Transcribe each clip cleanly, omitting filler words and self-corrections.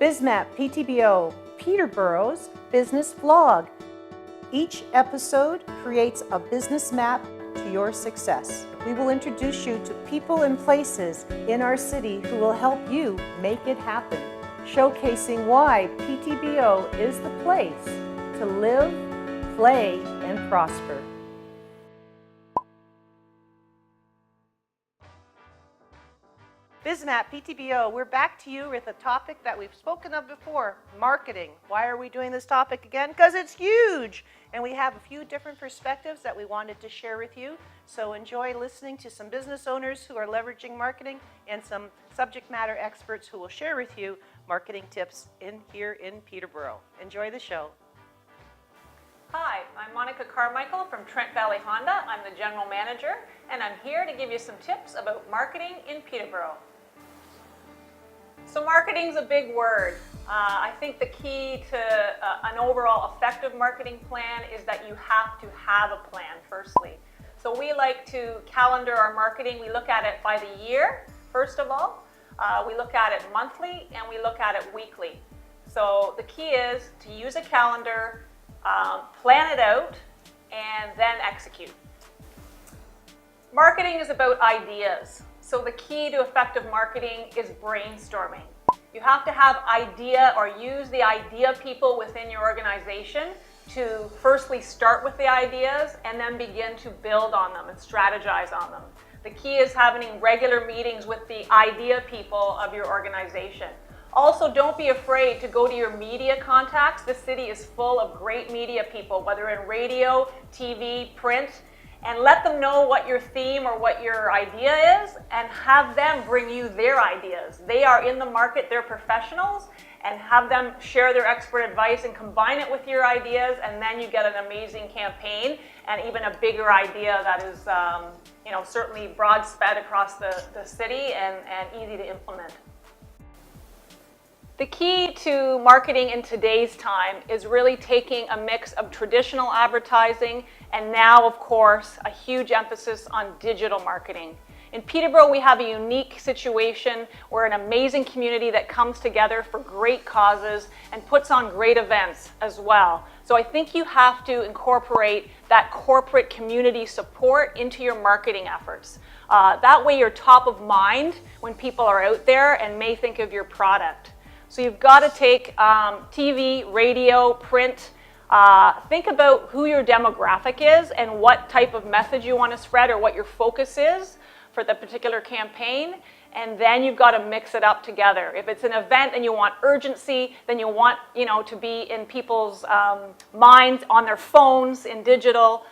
BizMap Ptbo, Peterborough's business vlog. Each episode creates a business map to your success. We will introduce you to people and places in our city who will help you make it happen, showcasing why Ptbo is the place to live, play, and prosper. BizMap Ptbo, we're back to you with a topic that we've spoken of before, marketing. Why are we doing this topic again? Because it's huge, and we have a few different perspectives that we wanted to share with you. So enjoy listening to some business owners who are leveraging marketing and some subject matter experts who will share with you marketing tips here in Peterborough. Enjoy the show. Hi, I'm Monika Carmichael from Trent Valley Honda. I'm the General Manager, and I'm here to give you some tips about marketing in Peterborough. So marketing's a big word. I think the key to an overall effective marketing plan is that you have to have a plan, firstly. So we like to calendar our marketing. We look at it by the year, first of all. We look at it monthly, and we look at it weekly. So the key is to use a calendar, plan it out, and then execute. Marketing is about ideas. So the key to effective marketing is brainstorming. You have to have idea or use the idea people within your organization to firstly start with the ideas and then begin to build on them and strategize on them. The key is having regular meetings with the idea people of your organization. Also, don't be afraid to go to your media contacts. The city is full of great media people, whether in radio, TV, print, and let them know what your theme or what your idea is and have them bring you their ideas. They are in the market, they're professionals, and have them share their expert advice and combine it with your ideas, and then you get an amazing campaign and even a bigger idea that is certainly broad spread across the city and easy to implement. The key to marketing in today's time is really taking a mix of traditional advertising and now, of course, a huge emphasis on digital marketing. In Peterborough, we have a unique situation. We're an amazing community that comes together for great causes and puts on great events as well. So I think you have to incorporate that corporate community support into your marketing efforts. That way you're top of mind when people are out there and may think of your product. So you've got to take TV, radio, print, think about who your demographic is and what type of message you want to spread or what your focus is for the particular campaign, and then you've got to mix it up together. If it's an event and you want urgency, then you want to be in people's minds, on their phones, in digital.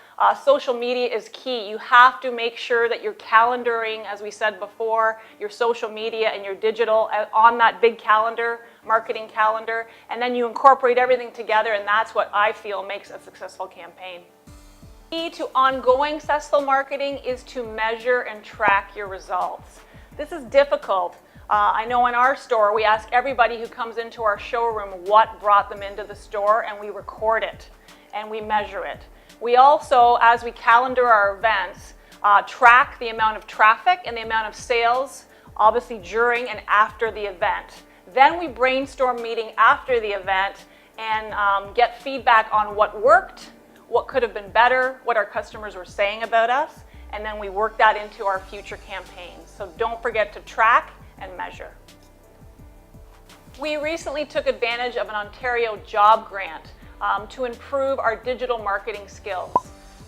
Social media is key. You have to make sure that you're calendaring, as we said before, your social media and your digital on that big calendar, marketing calendar, and then you incorporate everything together, and that's what I feel makes a successful campaign. The key to ongoing successful marketing is to measure and track your results. This is difficult. I know in our store, we ask everybody who comes into our showroom what brought them into the store, and we record it, and we measure it. We also, as we calendar our events, track the amount of traffic and the amount of sales, obviously during and after the event. Then we brainstorm meeting after the event and get feedback on what worked, what could have been better, what our customers were saying about us, and then we work that into our future campaigns. So don't forget to track and measure. We recently took advantage of an Ontario job grant to improve our digital marketing skills.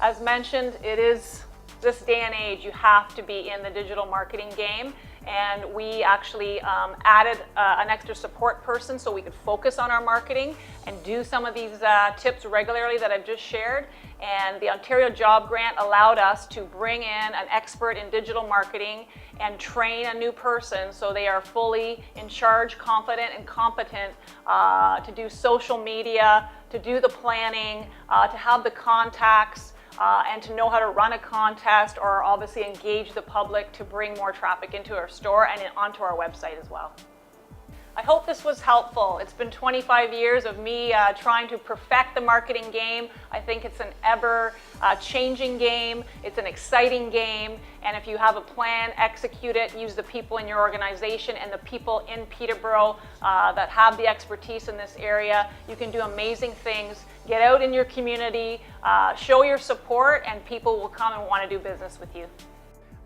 As mentioned, it is this day and age, you have to be in the digital marketing game, and we actually added an extra support person so we could focus on our marketing and do some of these tips regularly that I've just shared. And the Ontario Job Grant allowed us to bring in an expert in digital marketing and train a new person so they are fully in charge, confident, and competent to do social media, to do the planning, to have the contacts, and to know how to run a contest or obviously engage the public to bring more traffic into our store and onto our website as well. I hope this was helpful. It's been 25 years of me trying to perfect the marketing game. I think it's an ever changing game. It's an exciting game. And if you have a plan, execute it, use the people in your organization and the people in Peterborough that have the expertise in this area. You can do amazing things. Get out in your community, show your support, and people will come and want to do business with you.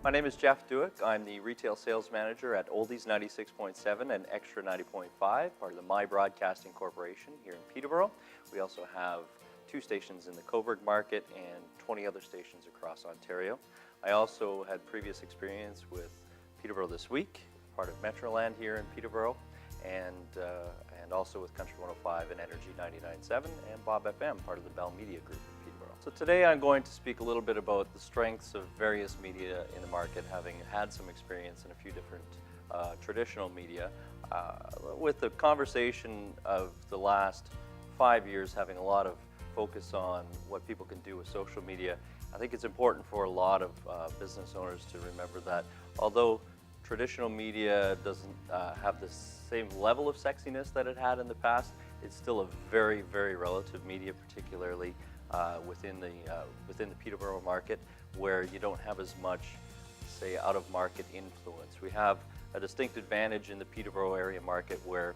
My name is Jeff Duerk. I'm the Retail Sales Manager at Oldies 96.7 and Extra 90.5, part of the My Broadcasting Corporation here in Peterborough. We also have 2 stations in the Coburg market and 20 other stations across Ontario. I also had previous experience with Peterborough This Week, part of Metroland here in Peterborough, and also with Country 105 and Energy 99.7 and Bob FM, part of the Bell Media Group. So today I'm going to speak a little bit about the strengths of various media in the market, having had some experience in a few different traditional media. With the conversation of the last 5 years having a lot of focus on what people can do with social media, I think it's important for a lot of business owners to remember that although traditional media doesn't have the same level of sexiness that it had in the past, it's still a very, very relative media, particularly within the Peterborough market, where you don't have as much, say, out-of-market influence. We have a distinct advantage in the Peterborough area market where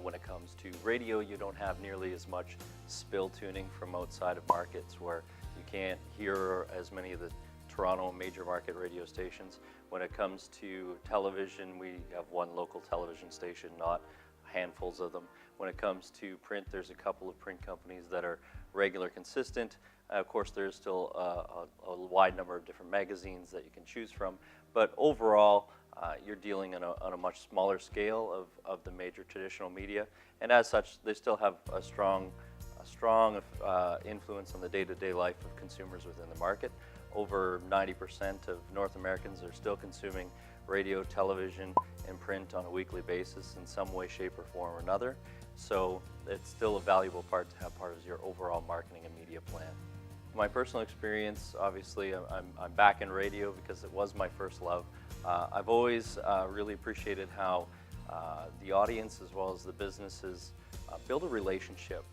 when it comes to radio, you don't have nearly as much spill tuning from outside of markets, where you can't hear as many of the Toronto major market radio stations. When it comes to television, we have one local television station, not handfuls of them. When it comes to print, there's a couple of print companies that are regular, consistent. Of course, there's still a wide number of different magazines that you can choose from, but overall, you're dealing on a much smaller scale of the major traditional media, and as such, they still have a strong influence on the day-to-day life of consumers within the market. Over 90% of North Americans are still consuming radio, television, and print on a weekly basis in some way, shape, or form or another. So it's still a valuable part to have part of your overall marketing and media plan. My personal experience, obviously, I'm back in radio because it was my first love. I've always really appreciated how the audience as well as the businesses build a relationship.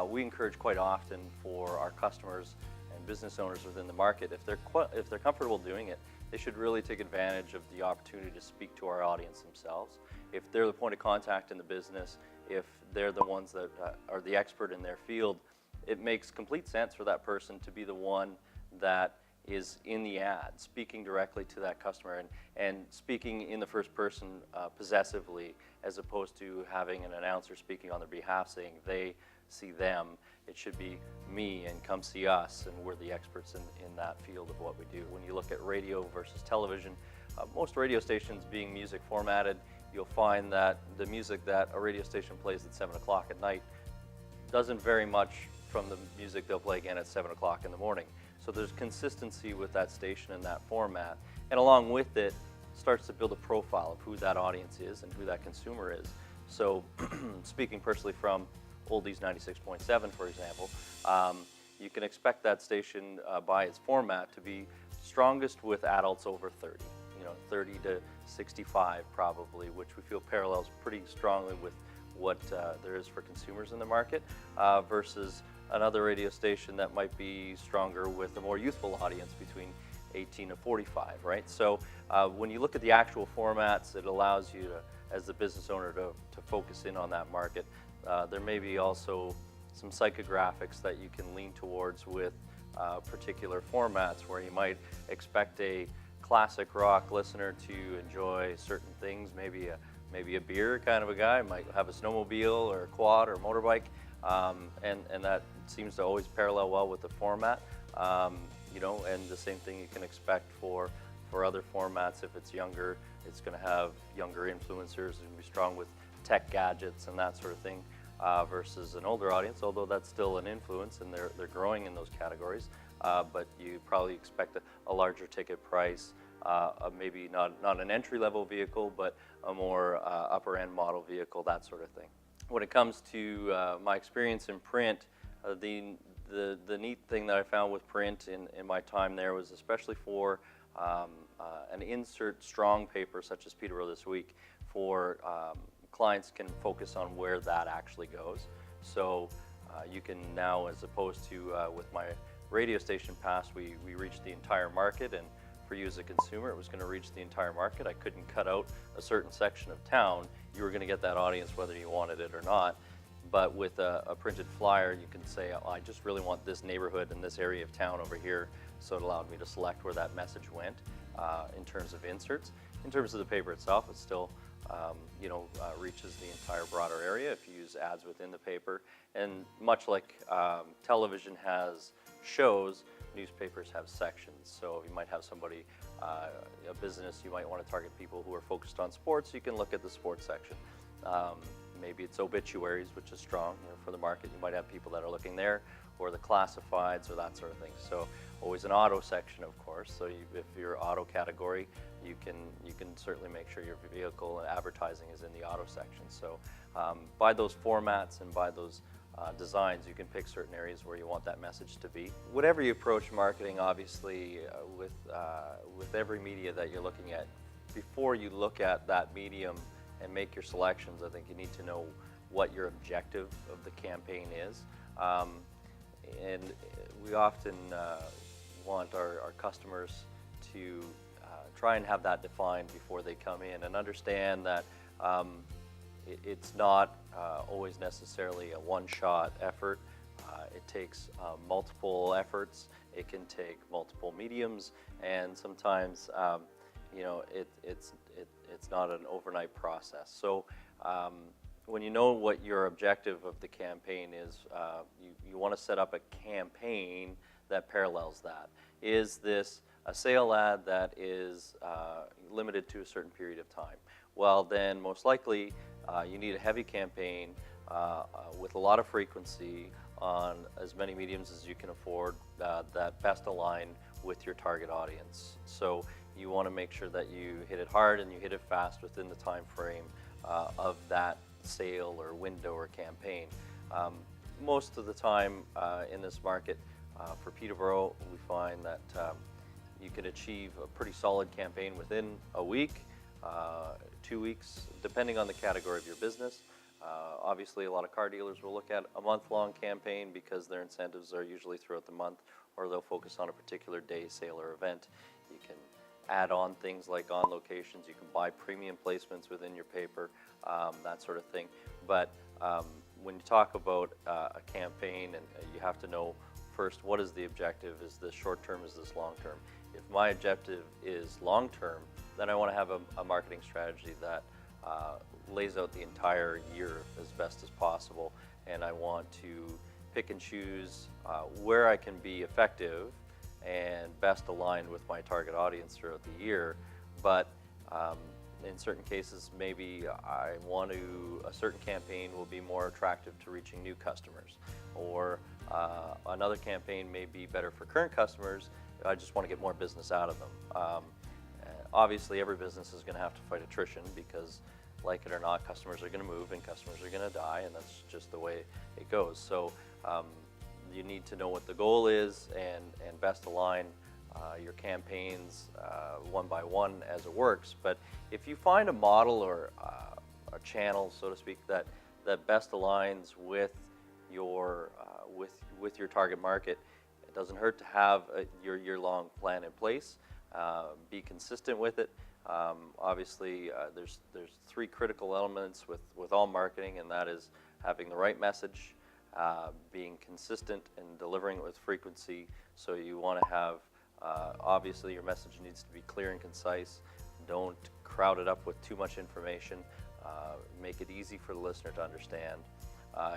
We encourage quite often for our customers and business owners within the market, if they're comfortable doing it, they should really take advantage of the opportunity to speak to our audience themselves. If they're the point of contact in the business, if they're the ones that are the expert in their field, it makes complete sense for that person to be the one that is in the ad, speaking directly to that customer and speaking in the first person possessively, as opposed to having an announcer speaking on their behalf saying they see them. It should be me and come see us, and we're the experts in that field of what we do. When you look at radio versus television, most radio stations being music formatted, you'll find that the music that a radio station plays at 7 o'clock at night doesn't vary much from the music they'll play again at 7 o'clock in the morning. So there's consistency with that station and that format, and along with it starts to build a profile of who that audience is and who that consumer is. So speaking personally from Oldies 96.7, for example, you can expect that station by its format to be strongest with adults over 30, 30 to 65 probably, which we feel parallels pretty strongly with what there is for consumers in the market, versus another radio station that might be stronger with a more youthful audience between 18 to 45, right? So when you look at the actual formats, it allows you to, as the business owner, to focus in on that market. There may be also some psychographics that you can lean towards with particular formats, where you might expect a classic rock listener to enjoy certain things, maybe a beer kind of a guy, might have a snowmobile or a quad or a motorbike, and that seems to always parallel well with the format, and the same thing you can expect for other formats. If it's younger, it's going to have younger influencers and be strong with tech gadgets and that sort of thing, versus an older audience, although that's still an influence and they're growing in those categories, but you probably expect a larger ticket price, maybe not an entry-level vehicle, but a more upper-end model vehicle, that sort of thing. When it comes to my experience in print, the neat thing that I found with print in my time there was, especially for an insert strong paper such as Peterborough This Week, for clients can focus on where that actually goes. So you can now, as opposed to with my radio station pass, we reached the entire market, and for you as a consumer, it was going to reach the entire market. I couldn't cut out a certain section of town. You were going to get that audience whether you wanted it or not. But with a printed flyer, you can say, oh, I just really want this neighborhood and this area of town over here. So it allowed me to select where that message went in terms of inserts. In terms of the paper itself, it still reaches the entire broader area if you use ads within the paper. And much like television has shows, newspapers have sections. So you might have somebody, a business, you might want to target people who are focused on sports. You can look at the sports section. Maybe it's obituaries, which is strong for the market. You might have people that are looking there, or the classifieds, or that sort of thing. So always an auto section, of course. So if you're auto category, you can certainly make sure your vehicle and advertising is in the auto section. So by those formats and by those designs, you can pick certain areas where you want that message to be. Whatever you approach marketing, obviously, with every media that you're looking at, before you look at that medium and make your selections, I think you need to know what your objective of the campaign is. And we often want our customers to try and have that defined before they come in, and understand that it's not always necessarily a one-shot effort. It takes multiple efforts. It can take multiple mediums, and sometimes it's not an overnight process. So when you know what your objective of the campaign is, you want to set up a campaign that parallels that. Is this a sale ad that is limited to a certain period of time? Well, then most likely you need a heavy campaign with a lot of frequency on as many mediums as you can afford that best align with your target audience. So you want to make sure that you hit it hard and you hit it fast within the time frame of that sale or window or campaign. Most of the time in this market for Peterborough, we find that you can achieve a pretty solid campaign within a week, 2 weeks, depending on the category of your business. Obviously, a lot of car dealers will look at a month-long campaign because their incentives are usually throughout the month, or they'll focus on a particular day, sale, or event. You can add on things like on locations. You can buy premium placements within your paper, that sort of thing. But when you talk about a campaign, and you have to know first, what is the objective? Is this short-term? Is this long-term? If my objective is long-term, then I want to have a marketing strategy that lays out the entire year as best as possible, and I want to pick and choose where I can be effective and best aligned with my target audience throughout the year. But in certain cases, maybe a certain campaign will be more attractive to reaching new customers, or another campaign may be better for current customers. I just want to get more business out of them. Obviously, every business is going to have to fight attrition because, like it or not, customers are going to move and customers are going to die, and that's just the way it goes. So you need to know what the goal is and best align your campaigns one by one as it works. But if you find a model or a channel, so to speak, that best aligns with your target market, it doesn't hurt to have your year-long plan in place. Be consistent with it. Obviously, there's three critical elements with all marketing, and that is having the right message, being consistent and delivering it with frequency. So you want to have, obviously, your message needs to be clear and concise. Don't crowd it up with too much information. Make it easy for the listener to understand.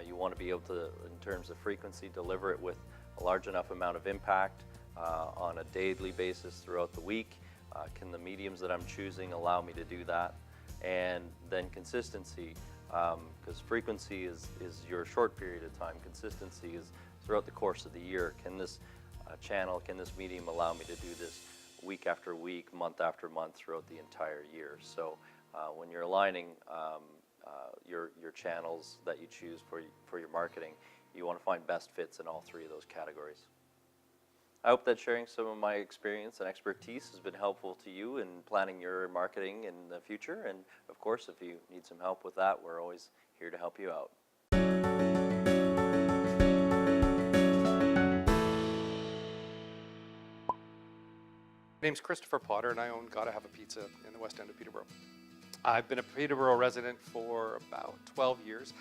You want to be able to, in terms of frequency, deliver it with a large enough amount of impact on a daily basis throughout the week. Can the mediums that I'm choosing allow me to do that? And then consistency, because frequency is your short period of time. Consistency is throughout the course of the year. Can this channel, can this medium allow me to do this week after week, month after month throughout the entire year? So when you're aligning your channels that you choose for your marketing, you want to find best fits in all three of those categories. I hope that sharing some of my experience and expertise has been helpful to you in planning your marketing in the future. And of course, if you need some help with that, we're always here to help you out. My name's Christopher Potter, and I own Gotta Have a Pizza in the west end of Peterborough. I've been a Peterborough resident for about 12 years,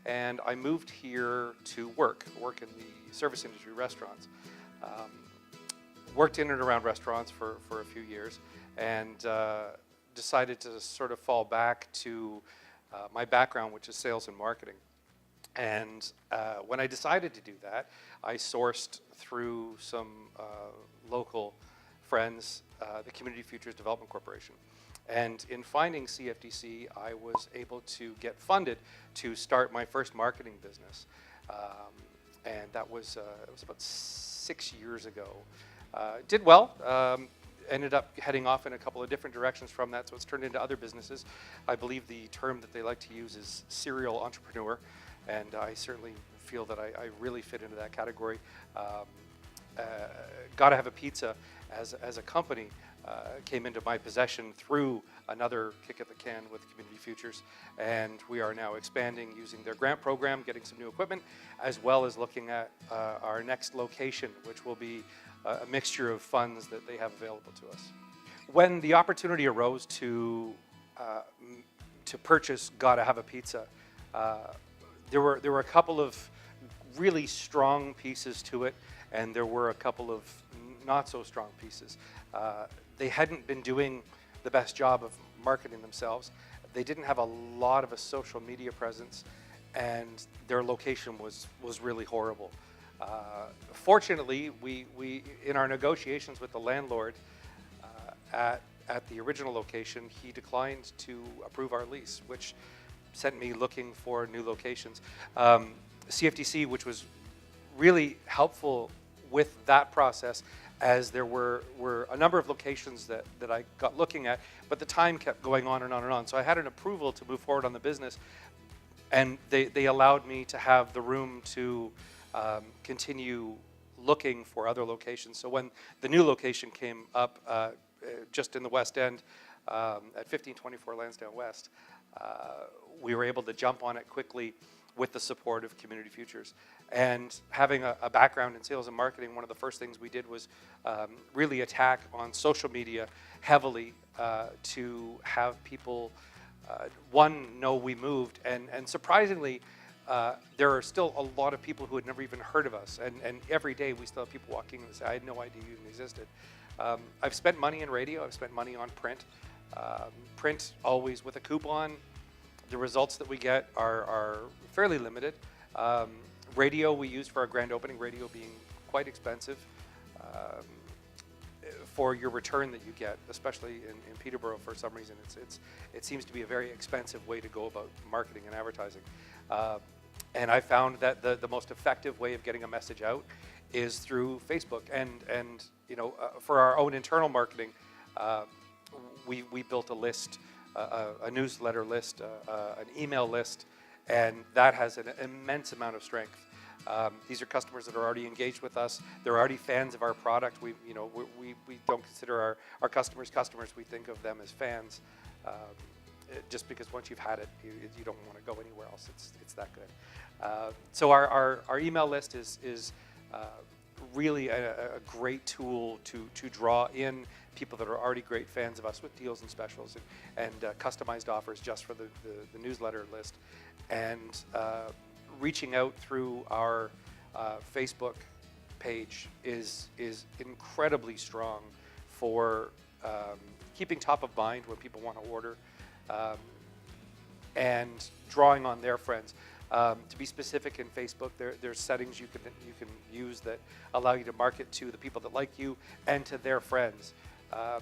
and I moved here to work in the service industry, restaurants. Worked in and around restaurants for a few years, and decided to sort of fall back to my background, which is sales and marketing. And when I decided to do that, I sourced through some local friends, the Community Futures Development Corporation. And in finding CFDC, I was able to get funded to start my first marketing business. And that was, it was about 6 years ago. Did well, ended up heading off in a couple of different directions from that, so it's turned into other businesses. I believe the term that they like to use is serial entrepreneur, and I certainly feel that I really fit into that category. Gotta Have a Pizza as a company came into my possession through another kick at the can with Community Futures, and we are now expanding using their grant program, getting some new equipment, as well as looking at our next location, which will be a mixture of funds that they have available to us. When the opportunity arose to purchase Gotta Have a Pizza, there were a couple of really strong pieces to it, and there were a couple of not so strong pieces. They hadn't been doing the best job of marketing themselves. They didn't have a lot of a social media presence, and their location was really horrible. Fortunately, we in our negotiations with the landlord at the original location, he declined to approve our lease, which sent me looking for new locations. CFDC, which was really helpful with that process, as there were a number of locations that I got looking at, but the time kept going on and on and on. So I had an approval to move forward on the business, and they allowed me to have the room to continue looking for other locations. So when the new location came up just in the West End at 1524 Lansdowne West, we were able to jump on it quickly with the support of Community Futures. And having a background in sales and marketing, one of the first things we did was really attack on social media heavily to have people, know we moved. And surprisingly, there are still a lot of people who had never even heard of us. And every day we still have people walking in and say, I had no idea you even existed. I've spent money in radio, I've spent money on print. Print always with a coupon. The results that we get are fairly limited. Radio we use for our grand opening, radio being quite expensive for your return that you get, especially in Peterborough for some reason. It seems to be a very expensive way to go about marketing and advertising. And I found that the most effective way of getting a message out is through Facebook. And for our own internal marketing, we built a list, a newsletter list, an email list, and that has an immense amount of strength. These are customers that are already engaged with us. They're already fans of our product. We don't consider our customers customers. We think of them as fans. Just because once you've had it, you don't want to go anywhere else. It's that good. So our email list is really a great tool to draw in people that are already great fans of us with deals and specials and customized offers just for the newsletter list. And reaching out through our Facebook page is incredibly strong for keeping top of mind when people want to order and drawing on their friends. To be specific, in Facebook, there's settings you can use that allow you to market to the people that like you and to their friends.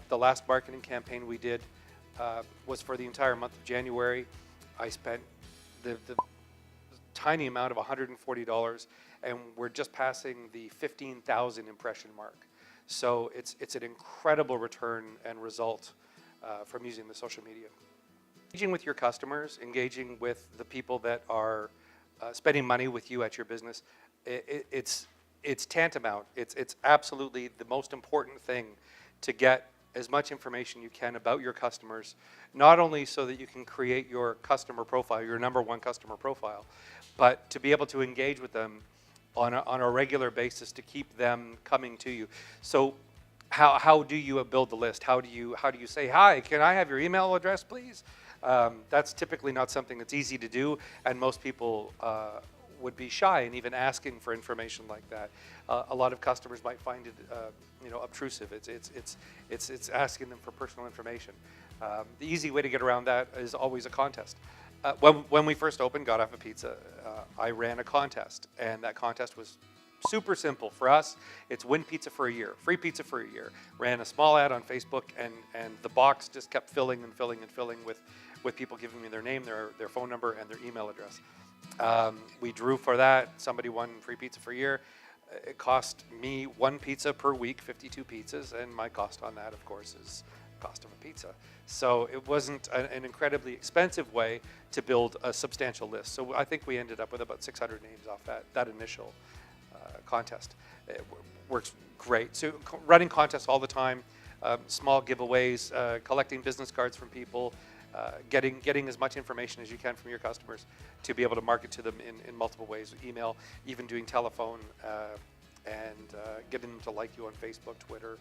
The last marketing campaign we did was for the entire month of January. I spent the tiny amount of $140, and we're just passing the 15,000 impression mark. So it's an incredible return and result from using the social media. Engaging with your customers, engaging with the people that are spending money with you at your business, it's it's tantamount. It's absolutely the most important thing to get as much information you can about your customers, not only so that you can create your customer profile, your number one customer profile, but to be able to engage with them on a regular basis to keep them coming to you. So how do you build the list? How do you say, hi, can I have your email address, please? That's typically not something that's easy to do, and most people would be shy in even asking for information like that. A lot of customers might find it, obtrusive. It's asking them for personal information. The easy way to get around that is always a contest. When we first opened God Off a Pizza, I ran a contest, and that contest was super simple for us. It's win pizza for a year, free pizza for a year. Ran a small ad on Facebook, and the box just kept filling and filling and filling with people giving me their name, their phone number, and their email address. We drew for that. Somebody won free pizza for a year. It cost me one pizza per week, 52 pizzas, and my cost on that, of course, is cost of a pizza. So it wasn't an incredibly expensive way to build a substantial list. So I think we ended up with about 600 names off that initial contest. It works great. So running contests all the time, small giveaways, collecting business cards from people, getting as much information as you can from your customers to be able to market to them in multiple ways, email, even doing telephone, and getting them to like you on Facebook, Twitter,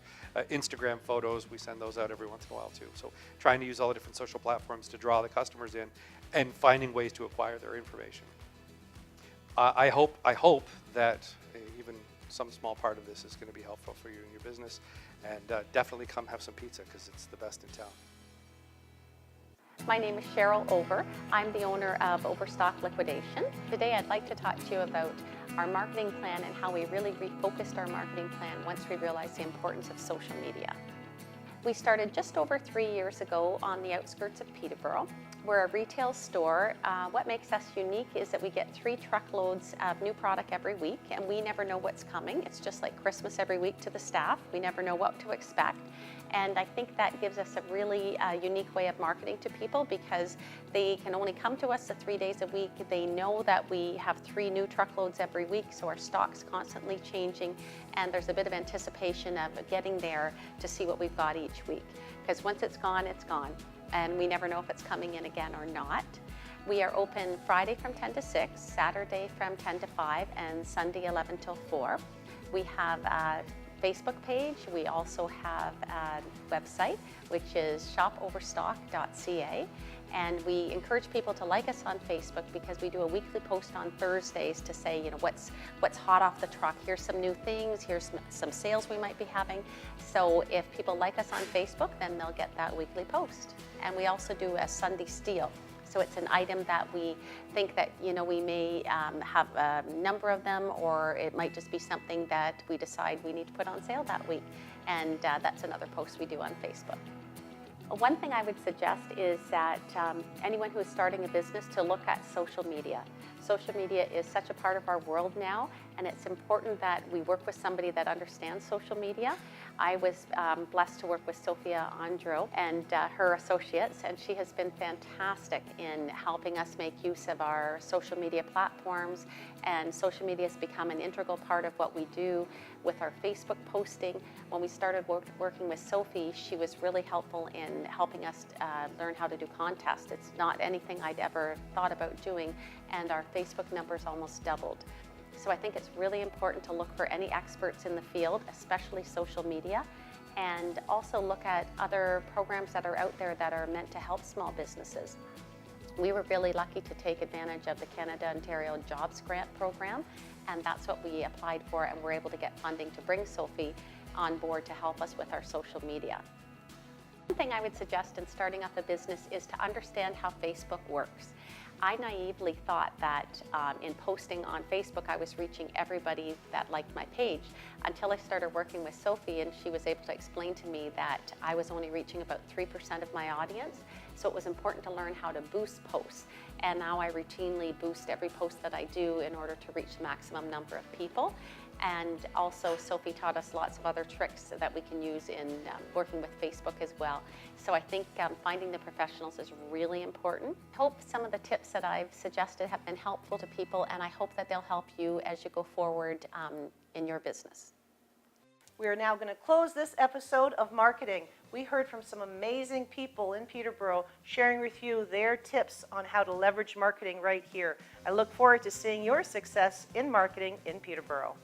Instagram photos. We send those out every once in a while too. So trying to use all the different social platforms to draw the customers in and finding ways to acquire their information. I hope that even some small part of this is going to be helpful for you in your business, and definitely come have some pizza because it's the best in town. My name is Sheryl Over. I'm the owner of Overstock Liquidation. Today I'd like to talk to you about our marketing plan and how we really refocused our marketing plan once we realized the importance of social media. We started just over 3 years ago on the outskirts of Peterborough. We're a retail store. What makes us unique is that we get 3 truckloads of new product every week, and we never know what's coming. It's just like Christmas every week to the staff. We never know what to expect. And I think that gives us a really unique way of marketing to people because they can only come to us the 3 days a week. They know that we have 3 new truckloads every week, so our stock's constantly changing, and there's a bit of anticipation of getting there to see what we've got each week. Because once it's gone, and we never know if it's coming in again or not. We are open Friday from 10 to 6, Saturday from 10 to 5, and Sunday 11 till 4. We have a Facebook page. We also have a website, which is shopoverstock.ca. And we encourage people to like us on Facebook because we do a weekly post on Thursdays to say, what's hot off the truck. Here's some new things. Here's some sales we might be having. So if people like us on Facebook, then they'll get that weekly post. And we also do a Sunday steal. So it's an item that we think that, we may have a number of them, or it might just be something that we decide we need to put on sale that week. And that's another post we do on Facebook. One thing I would suggest is that anyone who is starting a business to look at social media. Social media is such a part of our world now, and it's important that we work with somebody that understands social media. I was blessed to work with Sofie Andreou and her associates, and she has been fantastic in helping us make use of our social media platforms, and social media has become an integral part of what we do with our Facebook posting. When we started working with Sofie, she was really helpful in helping us learn how to do contests. It's not anything I'd ever thought about doing, and our Facebook numbers almost doubled. So I think it's really important to look for any experts in the field, especially social media, and also look at other programs that are out there that are meant to help small businesses. We were really lucky to take advantage of the Canada-Ontario Jobs Grant program, and that's what we applied for, and we're able to get funding to bring Sofie on board to help us with our social media. One thing I would suggest in starting up a business is to understand how Facebook works. I naively thought that in posting on Facebook, I was reaching everybody that liked my page until I started working with Sofie, and she was able to explain to me that I was only reaching about 3% of my audience. So it was important to learn how to boost posts. And now I routinely boost every post that I do in order to reach the maximum number of people. And also Sofie taught us lots of other tricks that we can use in working with Facebook as well. So I think finding the professionals is really important. I hope some of the tips that I've suggested have been helpful to people, and I hope that they'll help you as you go forward in your business. We are now going to close this episode of Marketing. We heard from some amazing people in Peterborough sharing with you their tips on how to leverage marketing right here. I look forward to seeing your success in marketing in Peterborough.